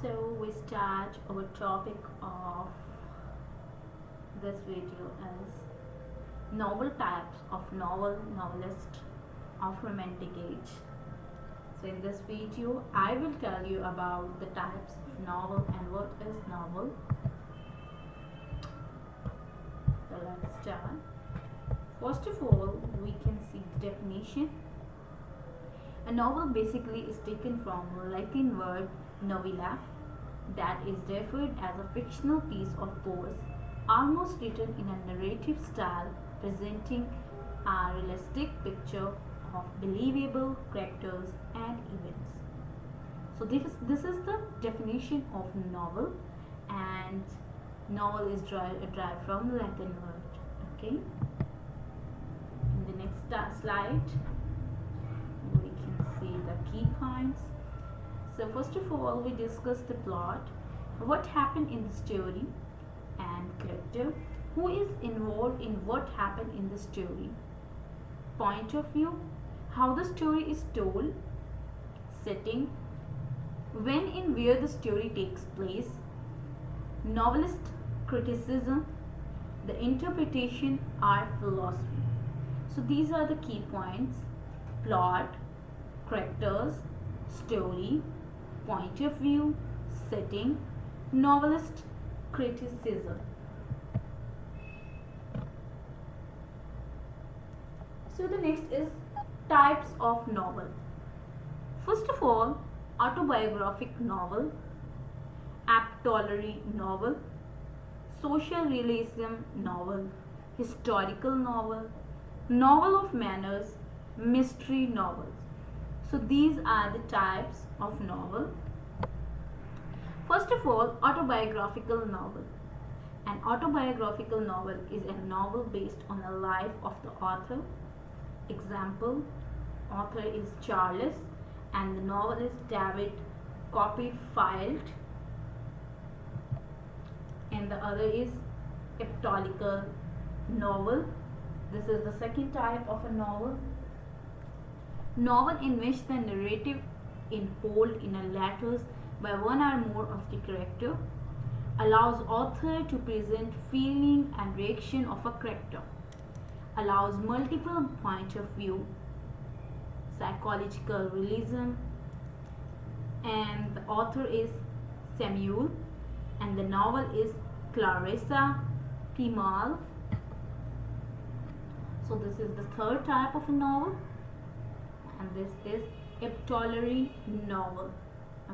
So we start our topic of this video is novel types of novelist of romantic age. So in this video I will tell you about the types of novel and what is novel. So let's start. First of all, we can see the definition. A novel basically is taken from Latin word novella, that is defined as a fictional piece of prose, almost written in a narrative style, presenting a realistic picture of believable characters and events. So this is the definition of novel, and novel is derived from the Latin word. Okay. In the next slide, we can see the key points. So first of all, we discuss the plot, what happened in the story, and character, who is involved in what happened in the story, point of view, how the story is told, setting, when and where the story takes place, novelist criticism, the interpretation, art, philosophy. So these are the key points: plot, characters, story, point of view, setting, novelist criticism. So the next is types of novel. First of all, autobiographic novel, epistolary novel, social realism novel, historical novel, novel of manners, mystery novels. So these are the types of novel. First of all, autobiographical novel. An autobiographical novel is a novel based on the life of the author. Example, author is Charles and the novel is David Copperfield, and the other is epistolical novel. This is the second type of a novel. Novel in which the narrative is told in a letters by one or more of the character, allows author to present feeling and reaction of a character, allows multiple point of view, psychological realism, and the author is Samuel and the novel is Clarissa Pimal. So this is the third type of a novel, and this is epistolary novel.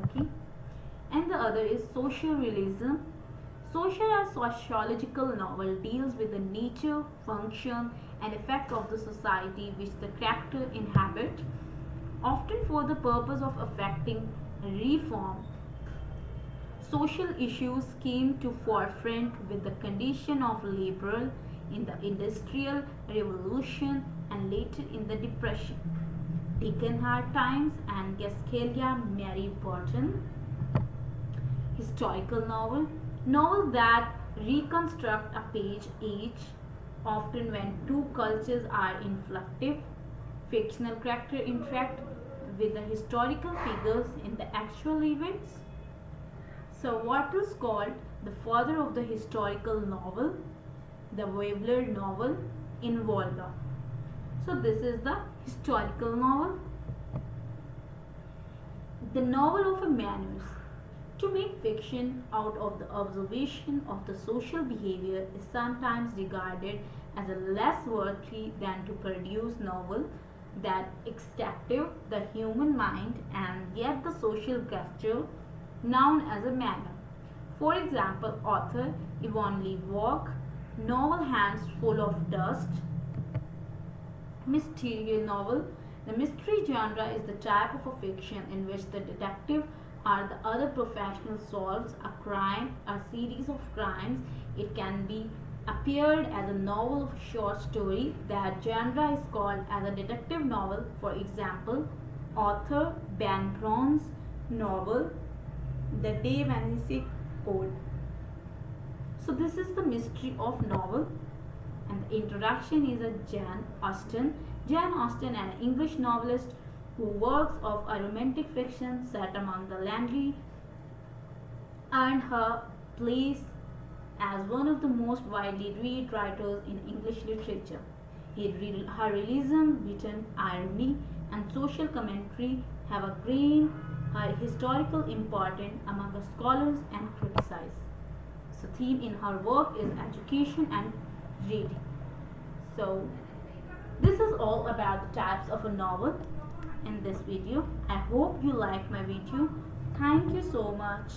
Okay, and the other is social realism. Social or sociological novel deals with the nature, function, and effect of the society which the character inhabit, often for the purpose of affecting reform. Social issues came to forefront with the condition of labor in the Industrial Revolution and later in the Depression. Dickens Hard Times and Gascalia Mary Burton. Historical novel. Novel that reconstruct a page each, often when two cultures are inflective. Fictional character interact with the historical figures in the actual events. So what is called the father of the historical novel? The Weber novel in Volga. So this is the historical novel. The novel of a manners. To make fiction out of the observation of the social behavior is sometimes regarded as a less worthy than to produce novel that extractive the human mind and get the social gesture known as a manner. For example, author Yvonne Lee Walk, novel Hands Full of Dust. Mysterious novel. The mystery genre is the type of a fiction in which the detective or the other professional solves a crime, a series of crimes. It can be appeared as a novel of short story. That genre is called as a detective novel. For example, author Ben Brown's novel The Da Vinci Code. So this is the mystery of novel, and the introduction is a Jane Austen. Jane Austen, an English novelist who works of a romantic fiction set among the Langley earned her place as one of the most widely read writers in English literature. Her realism, written irony, and social commentary have a gained her historical importance among the scholars and critics. So, theme in her work is education and reading. So, this is all about the types of a novel in this video. I hope you like my video. Thank you so much.